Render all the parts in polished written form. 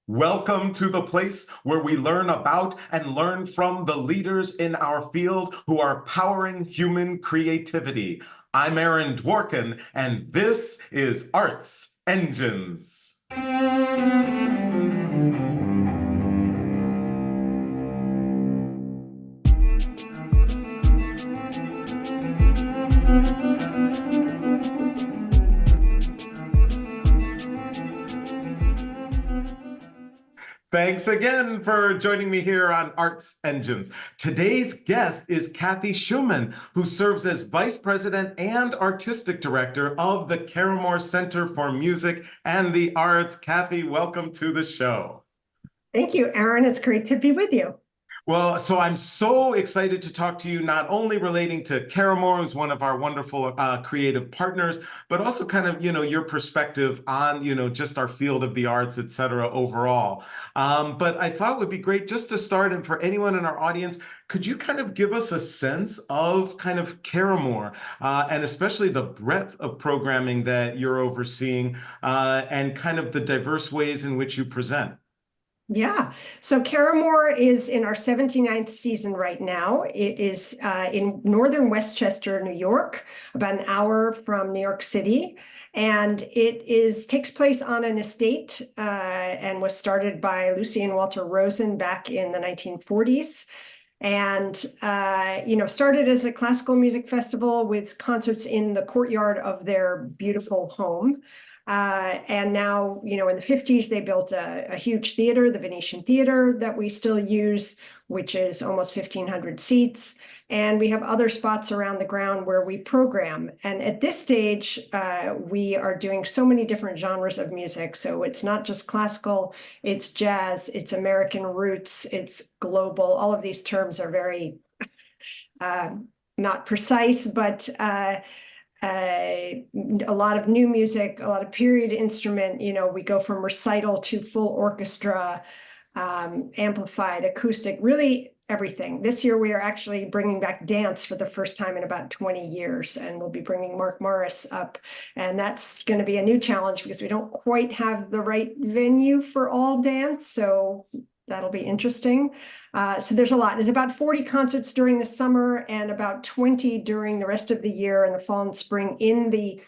Welcome to the place where we learn about and learn from the leaders in our field who are powering human creativity. I'm Aaron Dworkin, and this is Arts Engines. Thanks again for joining me here on Arts Engines. Today's guest is Kathy Schuman, who serves as Vice President and Artistic Director of the Caramoor Center for Music and the Arts. Kathy, welcome to the show. Thank you, Aaron. It's great to be with you. Well, so I'm so excited to talk to you, not only relating to Caramoor, who's one of our wonderful creative partners, but also kind of, your perspective on, just our field of the arts, et cetera, overall. But I thought it would be great just to start, and for anyone in our audience, could you kind of give us a sense of kind of Caramoor, and especially the breadth of programming that you're overseeing, and kind of the diverse ways in which you present? Yeah. So Caramoor is in our 79th season right now. It is in northern Westchester, New York, about an hour from New York City. And takes place on an estate and was started by Lucy and Walter Rosen back in the 1940s. And, started as a classical music festival with concerts in the courtyard of their beautiful home. And now, in the 50s, they built a huge theater, the Venetian Theater, that we still use, which is almost 1,500 seats. And we have other spots around the ground where we program. And at this stage, we are doing so many different genres of music. So it's not just classical, it's jazz, it's American roots, it's global. All of these terms are very not precise, but a lot of new music, a lot of period instrument. We go from recital to full orchestra, amplified, acoustic, really everything. This year we are actually bringing back dance for the first time in about 20 years, and we'll be bringing Mark Morris up, and that's going to be a new challenge because we don't quite have the right venue for all dance, so that'll be interesting. So there's a lot. There's about 40 concerts during the summer and about 20 during the rest of the year and the fall and spring. In the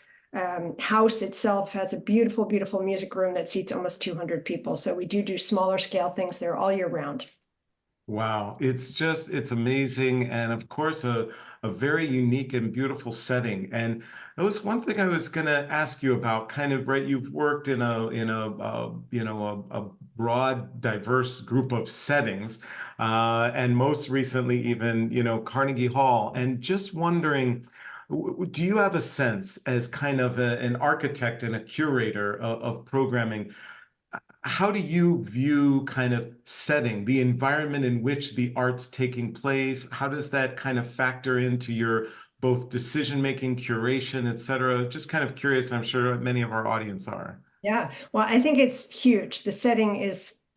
house itself has a beautiful, beautiful music room that seats almost 200 people. So we do smaller scale things there all year round. Wow, it's amazing. And of course, a very unique and beautiful setting. And that was one thing I was going to ask you about, kind of, right? You've worked in a broad, diverse group of settings, and most recently, even, Carnegie Hall. And just wondering, do you have a sense as kind of an architect and a curator of programming? How do you view kind of setting, the environment in which the art's taking place? How does that kind of factor into your both decision-making, curation, et cetera? Just kind of curious, I'm sure many of our audience are. Yeah, well, I think it's huge. The setting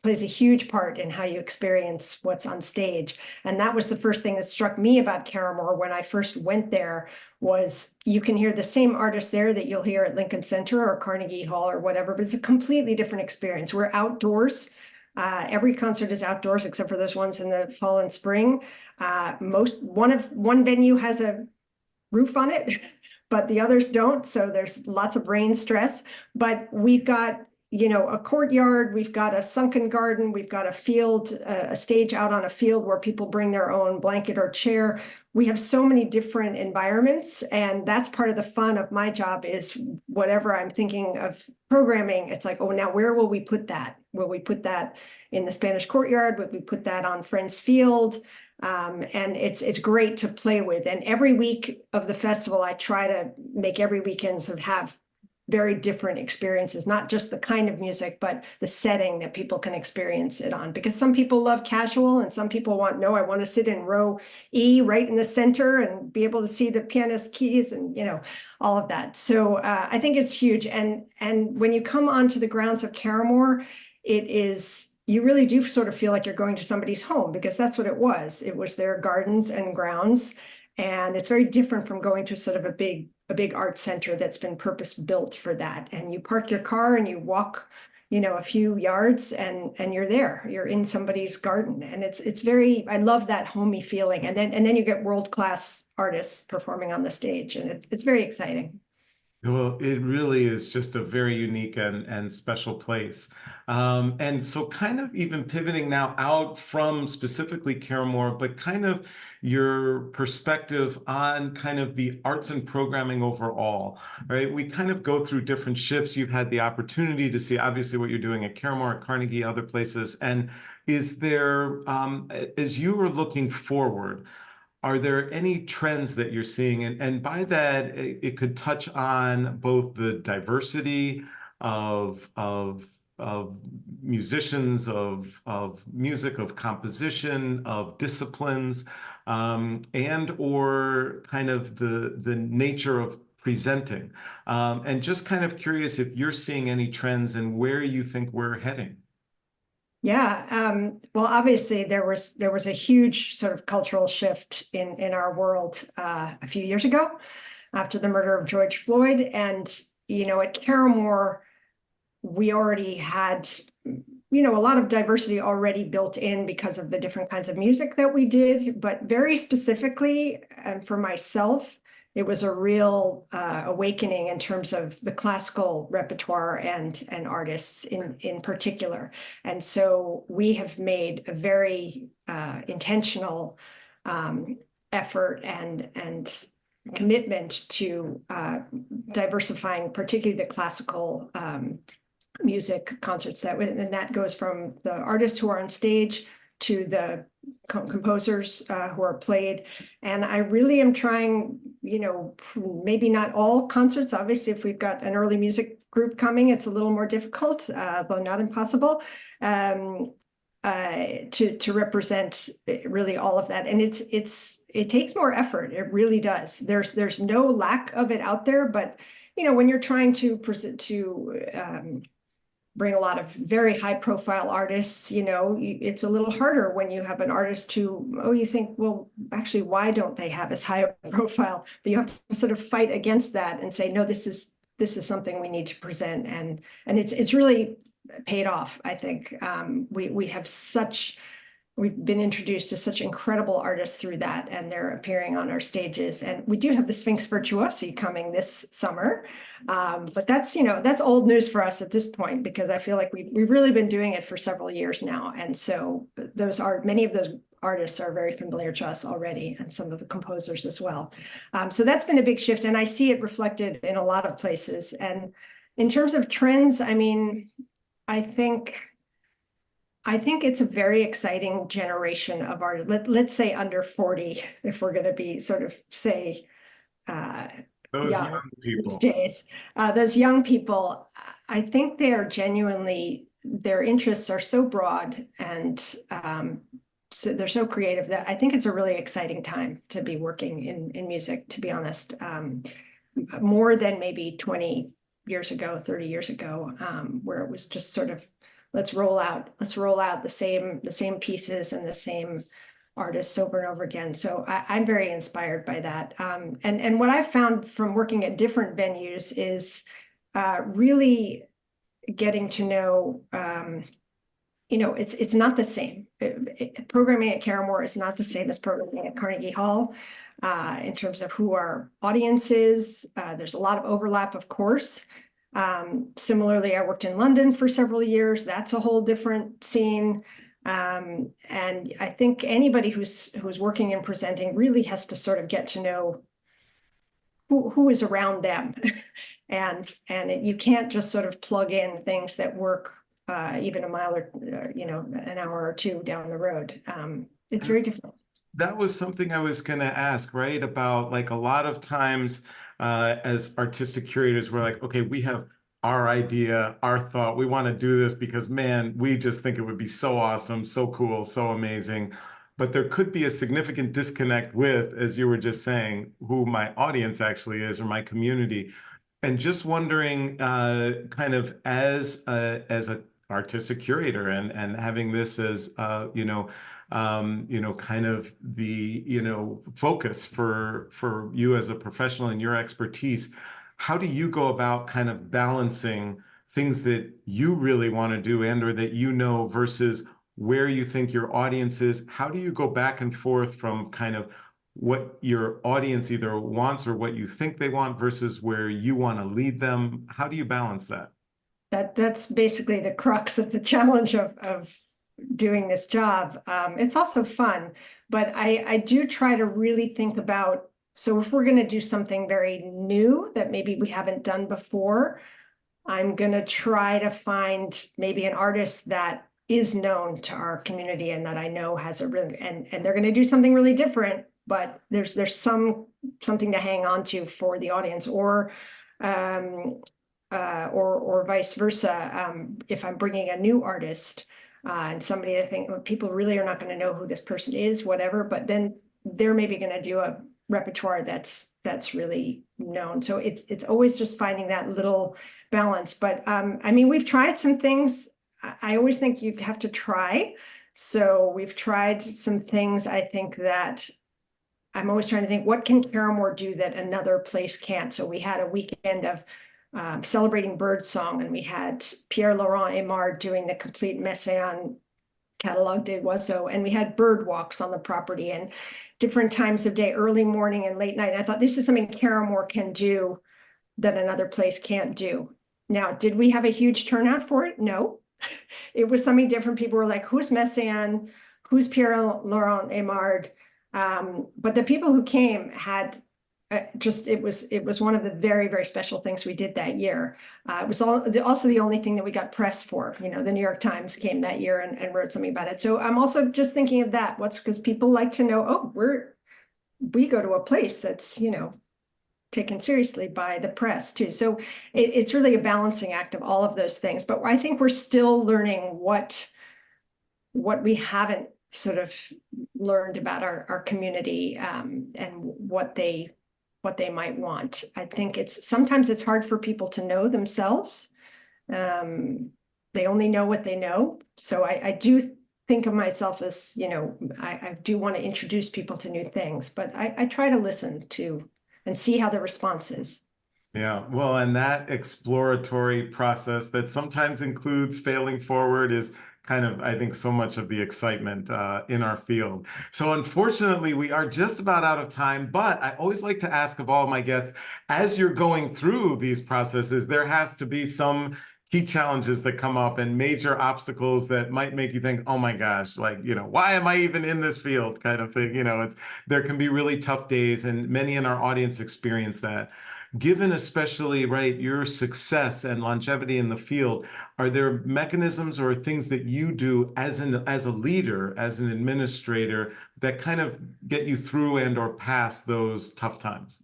plays a huge part in how you experience what's on stage. And that was the first thing that struck me about Caramoor when I first went there, was you can hear the same artist there that you'll hear at Lincoln Center or Carnegie Hall or whatever, but it's a completely different experience. We're outdoors. Every concert is outdoors except for those ones in the fall and spring. One venue has a roof on it, but the others don't. So there's lots of rain stress. But we've got, a courtyard, we've got a sunken garden, we've got a field, a stage out on a field where people bring their own blanket or chair. We have so many different environments, and that's part of the fun of my job is whatever I'm thinking of programming, it's like, oh, now where will we put that? Will we put that in the Spanish courtyard? Will we put that on Friends Field? And it's great to play with. And every week of the festival, I try to make every weekend have very different experiences, not just the kind of music, but the setting that people can experience it on. Because some people love casual and some people I want to sit in row E right in the center and be able to see the pianist keys and, all of that. So I think it's huge. And when you come onto the grounds of Caramoor, you really do sort of feel like you're going to somebody's home, because that's what it was. It was their gardens and grounds. And it's very different from going to sort of a big art center that's been purpose built for that. And you park your car and you walk a few yards and you're there. You're in somebody's garden. And it's very, I love that homey feeling. And then you get world-class artists performing on the stage, and it's very exciting. Well, it really is just a very unique and special place. And so kind of even pivoting now out from specifically Caramoor, but kind of your perspective on kind of the arts and programming overall, right? We kind of go through different shifts. You've had the opportunity to see obviously what you're doing at Caramoor, at Carnegie, other places. And is there, as you are looking forward, are there any trends that you're seeing? And by that, it could touch on both the diversity of musicians, of music, of composition, of disciplines, and or kind of the nature of presenting. And just kind of curious if you're seeing any trends and where you think we're heading. Yeah, well, obviously there was a huge sort of cultural shift in our world a few years ago after the murder of George Floyd, and at Caramoor we already had a lot of diversity already built in because of the different kinds of music that we did, but very specifically, and for myself, it was a real awakening in terms of the classical repertoire and artists in particular. And so we have made a very intentional effort and commitment to diversifying, particularly the classical music concerts, and that goes from the artists who are on stage to the composers who are played. And I really am trying, maybe not all concerts. Obviously, if we've got an early music group coming, it's a little more difficult, though not impossible, to represent really all of that. And it takes more effort. It really does. There's no lack of it out there, but when you're trying to present to bring a lot of very high profile artists, it's a little harder when you have an artist who, you think, well, actually, why don't they have as high a profile? But you have to sort of fight against that and say, no, this is something we need to present. And it's really paid off, I think. We've been introduced to such incredible artists through that, and they're appearing on our stages. And we do have the Sphinx Virtuosi coming this summer. But that's old news for us at this point, because I feel like we've really been doing it for several years now. And so many of those artists are very familiar to us already, and some of the composers as well. So that's been a big shift, and I see it reflected in a lot of places. And in terms of trends, I mean, I think it's a very exciting generation of artists. Let's say under 40, if we're going to be sort of say Those young young these people. days. Those young people, I think they are genuinely, their interests are so broad, and so they're so creative, that I think it's a really exciting time to be working in music, to be honest. More than maybe 20 years ago, 30 years ago, where it was just sort of, let's roll out the same pieces and the same artists over and over again. So I'm very inspired by that. And what I've found from working at different venues is really getting to know, it's not the same. Programming at Caramoor is not the same as programming at Carnegie Hall in terms of who our audience is. There's a lot of overlap, of course. Similarly, I worked in London for several years. That's a whole different scene. And I think anybody who's working and presenting really has to sort of get to know who is around them. and you can't just sort of plug in things that work even a mile or an hour or two down the road. It's very difficult. That was something I was going to ask, right? About like a lot of times as artistic curators, we're like, okay, we have our idea, our thought. We want to do this because, man, we just think it would be so awesome, so cool, so amazing. But there could be a significant disconnect with, as you were just saying, who my audience actually is or my community. And just wondering, kind of as a artistic curator and having this as kind of the focus for you as a professional and your expertise. How do you go about kind of balancing things that you really want to do and or that you know versus where you think your audience is? How do you go back and forth from kind of what your audience either wants or what you think they want versus where you want to lead them? How do you balance that? That's basically the crux of the challenge of doing this job. It's also fun, but I do try to really think about, so if we're going to do something very new that maybe we haven't done before, I'm going to try to find maybe an artist that is known to our community and that I know has a really, and they're going to do something really different, but there's something to hang on to for the audience, or vice versa. If I'm bringing a new artist and somebody I think, well, people really are not going to know who this person is, whatever, but then they're maybe going to do a repertoire that's really known. So it's always just finding that little balance. But I mean, we've tried some things. I always think you have to try. So we've tried some things. I think that I'm always trying to think, what can Caramoor do that another place can't? So we had a weekend of celebrating birdsong, and we had Pierre-Laurent Aimard doing the complete Messiaen catalog des oiseaux, and we had bird walks on the property and different times of day, early morning and late night. And I thought, this is something Caramoor can do that another place can't do. Now, did we have a huge turnout for it? No. It was something different. People were like, who's Messiaen? Who's Pierre-Laurent Aimard? But the people who came had it was one of the very, very special things we did that year. It was also the only thing that we got press for. You know, the New York Times came that year and wrote something about it. So I'm also just thinking of that. Because people like to know, oh, we go to a place that's, you know, taken seriously by the press too. So it's really a balancing act of all of those things. But I think we're still learning what we haven't sort of learned about our community, and what they might want. I think sometimes it's hard for people to know themselves. They only know what they know. So I do think of myself as, you know, I do want to introduce people to new things, but I try to listen to and see how the response is. Yeah, well, and that exploratory process that sometimes includes failing forward is kind of, I think, so much of the excitement in our field. So unfortunately, we are just about out of time, but I always like to ask of all my guests, as you're going through these processes, there has to be some key challenges that come up and major obstacles that might make you think, oh my gosh, like, you know, why am I even in this field kind of thing? You know, there can be really tough days, and many in our audience experience that. Given especially, right, your success and longevity in the field, are there mechanisms or things that you do as a leader, as an administrator, that kind of get you through and or past those tough times?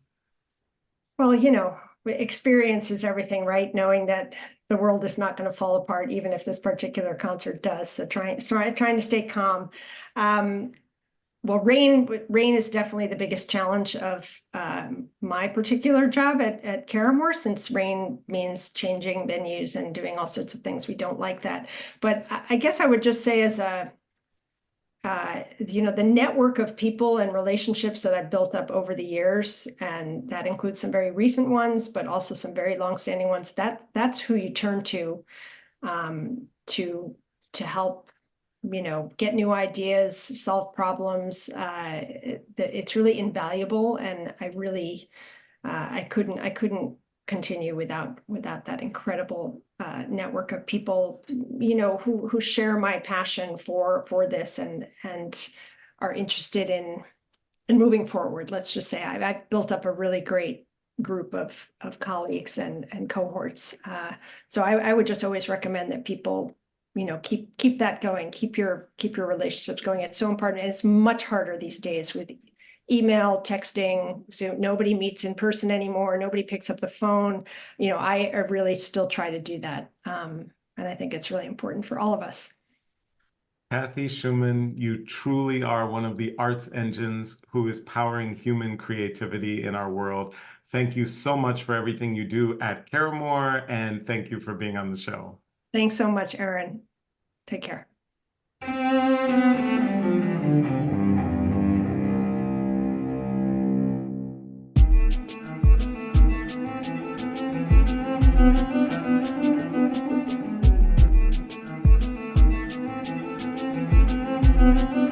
Well, you know, experience is everything, right? Knowing that the world is not going to fall apart, even if this particular concert does. So trying to stay calm. Well, rain is definitely the biggest challenge of my particular job at Caramoor, since rain means changing venues and doing all sorts of things. We don't like that. But I guess I would just say, as you know, the network of people and relationships that I've built up over the years, and that includes some very recent ones, but also some very longstanding ones, that's who you turn to help, you know, get new ideas, solve problems. It's really invaluable, and I really I couldn't continue without that incredible network of people, you know, who share my passion for this and are interested in moving forward. Let's just say I've built up a really great group of colleagues and cohorts. So I would just always recommend that people, you know, keep that going, keep your relationships going. It's so important, and it's much harder these days with email, texting. So nobody meets in person anymore. Nobody picks up the phone. You know, I really still try to do that, and I think it's really important for all of us. Kathy Schuman, you truly are one of the arts engines who is powering human creativity in our world. Thank you so much for everything you do at Caramoor, and thank you for being on the show. Thanks so much, Erin. Take care. you.